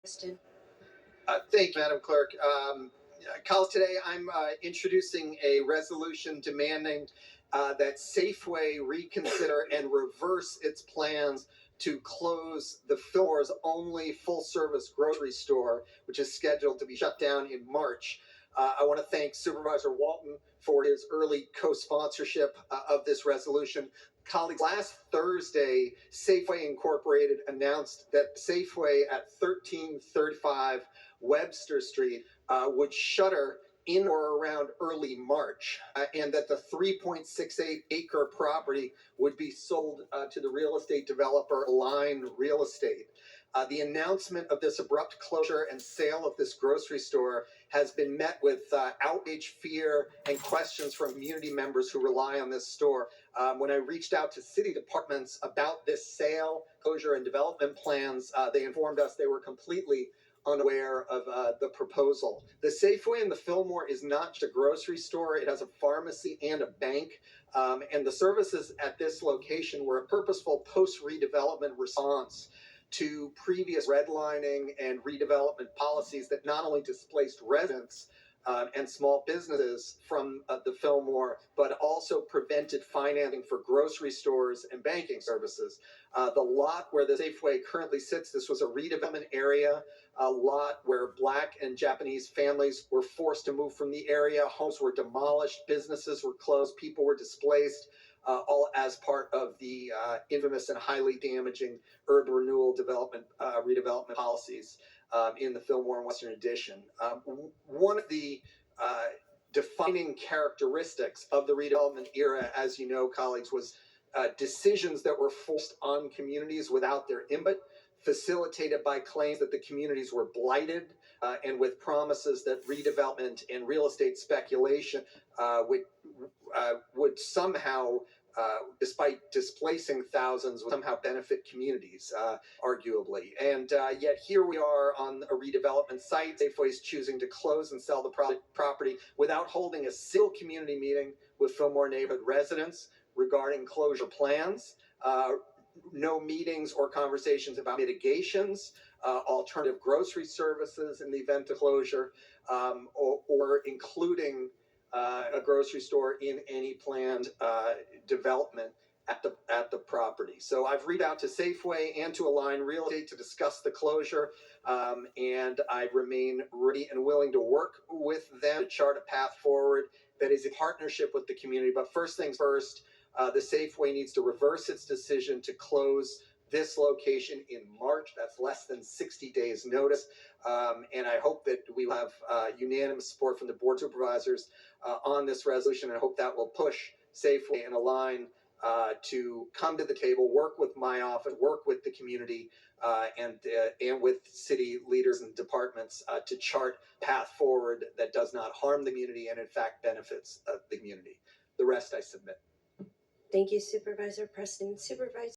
Preston. Thank you, Madam Clerk. Colleagues, today I'm introducing a resolution demanding that Safeway reconsider and reverse its plans to close the Fillmore's only full-service grocery store, which is scheduled to be shut down in March. I want to thank Supervisor Walton for his early co-sponsorship of this resolution. Colleagues, last Thursday, Safeway Incorporated announced that Safeway at 1335 Webster Street would shutter in or around early March, and that the 3.68-acre property would be sold to the real estate developer Align Real Estate. The announcement of this abrupt closure and sale of this grocery store has been met with outrage, fear, and questions from community members who rely on this store. When I reached out to city departments about this sale, closure, and development plans, they informed us they were completely unaware of the proposal. The Safeway in the Fillmore is not just a grocery store, it has a pharmacy and a bank. And the services at this location were a purposeful post-redevelopment response to previous redlining and redevelopment policies that not only displaced residents and small businesses from the Fillmore, but also prevented financing for grocery stores and banking services. The lot where the Safeway currently sits, this was a redevelopment area, a lot where Black and Japanese families were forced to move from the area. Homes were demolished, businesses were closed, people were displaced, all as part of the infamous and highly damaging urban renewal redevelopment policies in the Fillmore and Western Addition. One of the defining characteristics of the redevelopment era, as you know, colleagues, was decisions that were forced on communities without their input, facilitated by claims that the communities were blighted, and with promises that redevelopment and real estate speculation would somehow, despite displacing thousands, would somehow benefit communities, arguably. And yet here we are on a redevelopment site. Safeway is choosing to close and sell the property without holding a single community meeting with Fillmore neighborhood residents regarding closure plans. No meetings or conversations about mitigations, alternative grocery services in the event of closure, or including a grocery store in any planned development at the property. So I've reached out to Safeway and to Align Real Estate to discuss the closure, and I remain ready and willing to work with them to chart a path forward that is in partnership with the community. But first things first, the Safeway needs to reverse its decision to close this location in March. That's less than 60 days notice. And I hope that we will have unanimous support from the Board of Supervisors on this resolution. And I hope that will push Safeway and Align to come to the table, work with my office, work with the community, and with city leaders and departments to chart path forward that does not harm the community and in fact benefits the community. The rest I submit. Thank you, Supervisor Preston. Supervisor